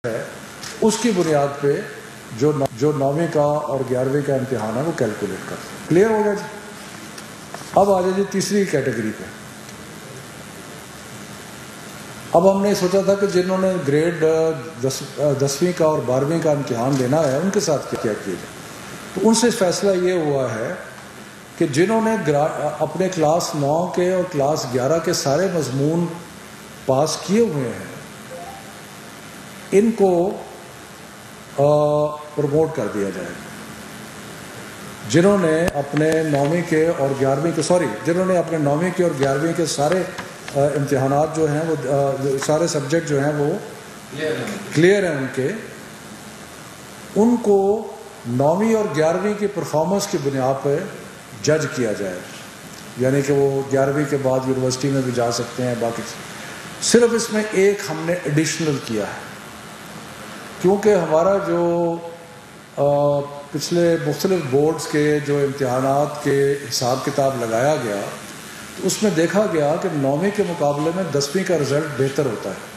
ہے اس کی بنیاد پہ جو 9ویں کا اور 11ویں کا امتحان ہے وہ کیلکولیٹ کرتے ہیں. کلیئر ہو گیا جی؟ اب آ جائے جی تیسری کیٹیگری پہ. اب ہم نے سوچا تھا کہ جنہوں نے گریڈ 10ویں کا اور 12ویں کا امتحان دینا ہے ان کے ساتھ کیا کیا جائے. تو ان سے فیصلہ یہ ہوا ہے کہ جنہوں نے اپنے کلاس 9 کے اور کلاس 11 کے سارے مضمون پاس کیے ہوئے ہیں ان کو پروموٹ کر دیا جائے. جنہوں نے اپنے 9ویں کے اور 11ویں کے جنہوں نے اپنے 9ویں کے اور 11ویں کے سارے امتحانات جو ہیں وہ سارے سبجیکٹ جو ہیں وہ کلیئر ہیں ان کو 9ویں اور 11ویں کی پرفارمنس کی بنیاد پہ جج کیا جائے. یعنی کہ وہ 11ویں کے بعد یونیورسٹی میں بھی جا سکتے ہیں. باقی صرف اس میں ایک ہم نے ایڈیشنل کیا ہے کیونکہ ہمارا جو پچھلے مختلف بورڈز کے جو امتحانات کے حساب کتاب لگایا گیا تو اس میں دیکھا گیا کہ 9ویں کے مقابلے میں 10ویں کا رزلٹ بہتر ہوتا ہے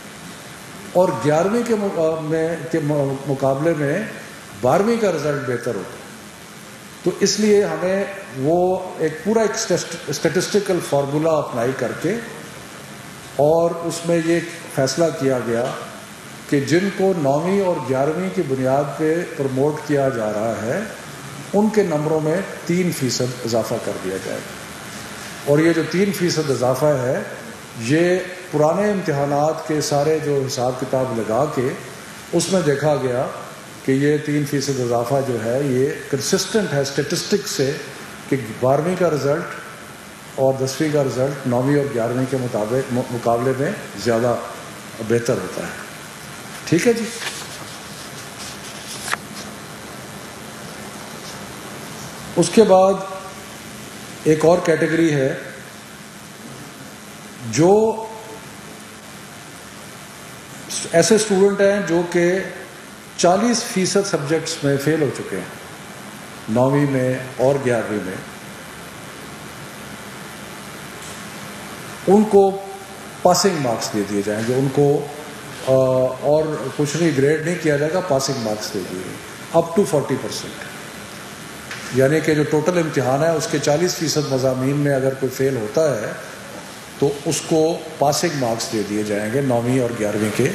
اور 11ویں کے مقابلے میں 12ویں کا رزلٹ بہتر ہوتا ہے. تو اس لیے ہمیں وہ ایک اسٹیٹسٹیکل فارمولا اپلائی کر کے اور اس میں یہ فیصلہ کیا گیا کہ جن کو 9ویں اور 11ویں کی بنیاد پہ پروموٹ کیا جا رہا ہے ان کے نمبروں میں 3% اضافہ کر دیا جائے گا. اور یہ جو 3% اضافہ ہے یہ پرانے امتحانات کے سارے جو حساب کتاب لگا کے اس میں دیکھا گیا کہ یہ 3% اضافہ جو ہے یہ کنسسٹنٹ ہے اسٹیٹسٹک سے کہ 12ویں کا رزلٹ اور 10ویں کا رزلٹ 9ویں اور 11ویں کے مقابلے میں زیادہ بہتر ہوتا ہے. ٹھیک ہے جی. اس کے بعد ایک اور کیٹیگری ہے جو ایسے اسٹوڈنٹ ہیں جو کہ 40% سبجیکٹس میں فیل ہو چکے ہیں 9ویں میں اور 11ویں میں. ان کو پاسنگ مارکس دے دیے جائیں گے. ان کو اور کچھ نہیں گریڈ نہیں کیا جائے گا, پاسنگ مارکس دے دیے اپ ٹو 40%. یعنی کہ جو ٹوٹل امتحان ہے اس کے 40% مضامین میں اگر کوئی فیل ہوتا ہے تو اس کو پاسنگ مارکس دے دیے جائیں گے 9ویں اور 11ویں کے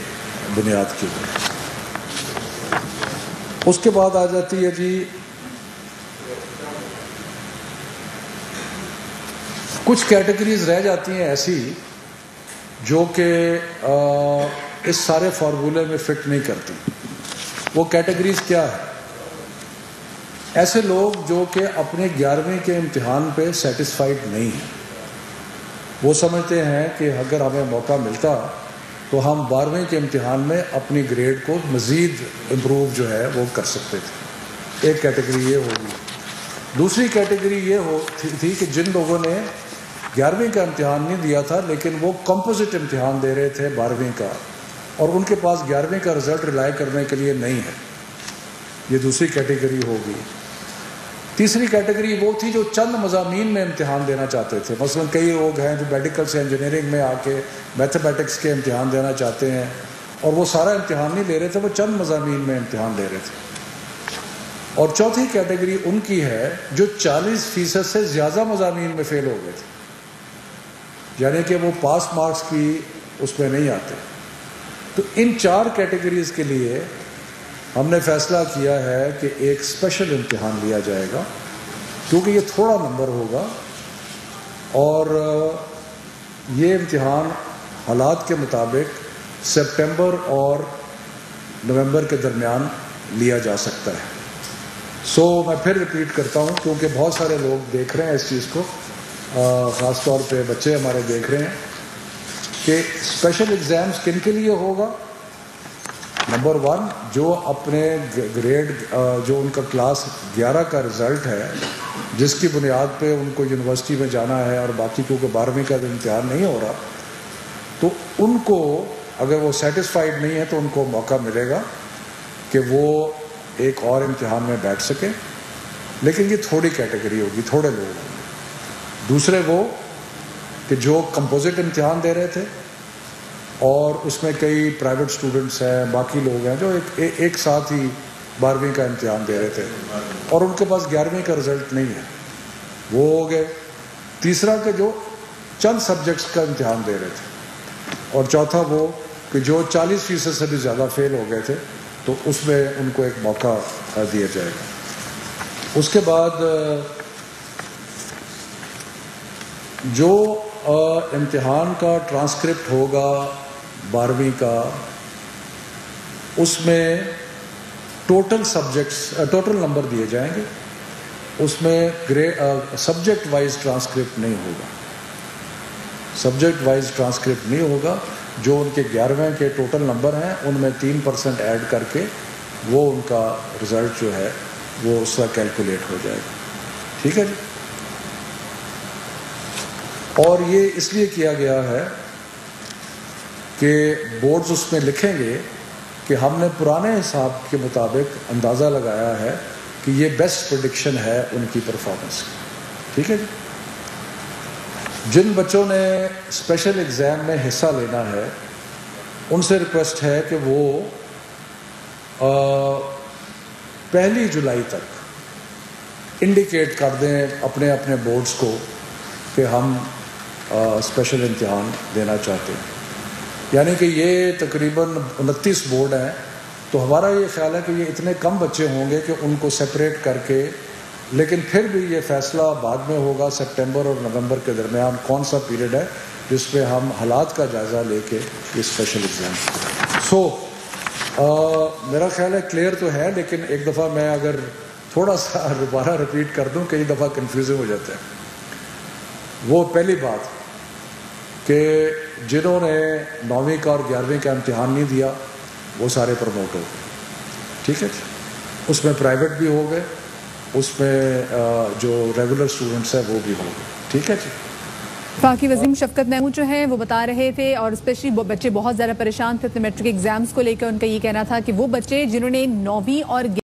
بنیاد کے اوپر. اس کے بعد آ جاتی ہے جی کچھ کیٹیگریز رہ جاتی ہیں ایسی جو کہ اس سارے فارمولے میں فٹ نہیں کرتی. وہ کیٹیگریز کیا ہے؟ ایسے لوگ جو کہ اپنے 11ویں کے امتحان پہ سیٹسفائیڈ نہیں ہیں. وہ سمجھتے ہیں کہ اگر ہمیں موقع ملتا تو ہم 12ویں کے امتحان میں اپنی گریڈ کو مزید امپروو جو ہے وہ کر سکتے تھے. ایک کیٹیگری یہ ہوگی. دوسری کیٹیگری یہ تھی کہ جن لوگوں نے 11ویں کا امتحان نہیں دیا تھا لیکن وہ کمپوزٹ امتحان دے رہے تھے 12ویں کا اور ان کے پاس 11ویں کا رزلٹ ریلائی کرنے کے لیے نہیں ہے. یہ دوسری کیٹیگری ہوگی. تیسری کیٹیگری وہ تھی جو چند مضامین میں امتحان دینا چاہتے تھے. مثلا کئی لوگ ہیں جو میڈیکل سے انجینئرنگ میں آ کے میتھمیٹکس کے امتحان دینا چاہتے ہیں اور وہ سارا امتحان نہیں لے رہے تھے, وہ چند مضامین میں امتحان لے رہے تھے. اور چوتھی کیٹیگری ان کی ہے جو 40% سے زیادہ مضامین میں فیل ہو گئے تھے. یعنی کہ وہ پاس مارکس کی اس میں نہیں آتے. تو ان 4 کیٹیگریز کے لیے ہم نے فیصلہ کیا ہے کہ ایک اسپیشل امتحان لیا جائے گا کیونکہ یہ تھوڑا نمبر ہوگا اور یہ امتحان حالات کے مطابق سپٹمبر اور نومبر کے درمیان لیا جا سکتا ہے. میں پھر ریپیٹ کرتا ہوں کیونکہ بہت سارے لوگ دیکھ رہے ہیں اس چیز کو, خاص طور پہ بچے ہمارے دیکھ رہے ہیں کہ اسپیشل ایگزامز کن کے لیے ہوگا. نمبر 1 جو اپنے گریڈ جو ان کا کلاس 11 کا رزلٹ ہے جس کی بنیاد پہ ان کو یونیورسٹی میں جانا ہے اور باقی کیونکہ 12ویں کا امتحان نہیں ہو رہا تو ان کو اگر وہ سیٹسفائیڈ نہیں ہے تو ان کو موقع ملے گا کہ وہ ایک اور امتحان میں بیٹھ سکے. لیکن یہ تھوڑی کیٹیگری ہوگی, تھوڑے لوگ ہوں گے. دوسرے وہ کہ جو کمپوزٹ امتحان دے رہے تھے اور اس میں کئی پرائیویٹ اسٹوڈنٹس ہیں، باقی لوگ ہیں جو ایک ساتھ ہی 12ویں کا امتحان دے رہے تھے اور ان کے پاس 11ویں کا رزلٹ نہیں ہے، وہ ہو گئے۔ تیسرا کہ جو چند سبجیکٹس کا امتحان دے رہے تھے، اور چوتھا وہ کہ جو 40% سے بھی زیادہ فیل ہو گئے تھے تو اس میں ان کو ایک موقع دیا جائے گا۔ اس کے بعد جو امتحان کا ٹرانسکرپٹ ہوگا 12ویں کا، اس میں ٹوٹل نمبر دیے جائیں گے، اس میں سبجیکٹ وائز ٹرانسکرپٹ نہیں ہوگا، سبجیکٹ وائز ٹرانسکرپٹ نہیں ہوگا۔ جو ان کے 11ویں کے ٹوٹل نمبر ہیں ان میں 3% ایڈ کر کے وہ ان کا رزلٹ جو ہے وہ اس کا کیلکولیٹ ہو جائے گا، ٹھیک ہے جی۔ اور یہ اس لیے کیا گیا ہے کہ بورڈز اس میں لکھیں گے کہ ہم نے پرانے حساب کے مطابق اندازہ لگایا ہے کہ یہ بیسٹ پریڈکشن ہے ان کی پرفارمنس کی، ٹھیک ہے جی۔ جن بچوں نے اسپیشل ایگزام میں حصہ لینا ہے ان سے ریکویسٹ ہے کہ وہ 1 جولائی تک انڈیکیٹ کر دیں اپنے اپنے بورڈز کو کہ ہم اسپیشل امتحان دینا چاہتے ہیں۔ یعنی کہ یہ تقریباً 29 بورڈ ہیں، تو ہمارا یہ خیال ہے کہ یہ اتنے کم بچے ہوں گے کہ ان کو سپریٹ کر کے، لیکن پھر بھی یہ فیصلہ بعد میں ہوگا سپٹمبر اور نومبر کے درمیان کون سا پیریڈ ہے جس پہ ہم حالات کا جائزہ لے کے یہ اسپیشل ایگزام۔ میرا خیال ہے کلیئر تو ہے، لیکن ایک دفعہ میں اگر تھوڑا سا دوبارہ رپیٹ کر دوں، کئی دفعہ کنفیوژن ہو جاتا ہے۔ وہ پہلی بات کہ جنہوں نے 9ویں کا اور 11ویں کا امتحان نہیں دیا وہ سارے پروموٹ ہو گئے، ٹھیک ہے جی۔ اس میں پرائیویٹ بھی ہو گئے، اس میں جو ریگولر اسٹوڈنٹس ہیں وہ بھی ہو گئے، ٹھیک ہے جی۔ وفاقی وزیر شفقت محمود جو ہیں وہ بتا رہے تھے، اور اسپیشلی بچے بہت زیادہ پریشان تھے اپنے میٹرک ایگزامز کو لے کر۔ ان کا یہ کہنا تھا کہ وہ بچے جنہوں نے 9ویں اور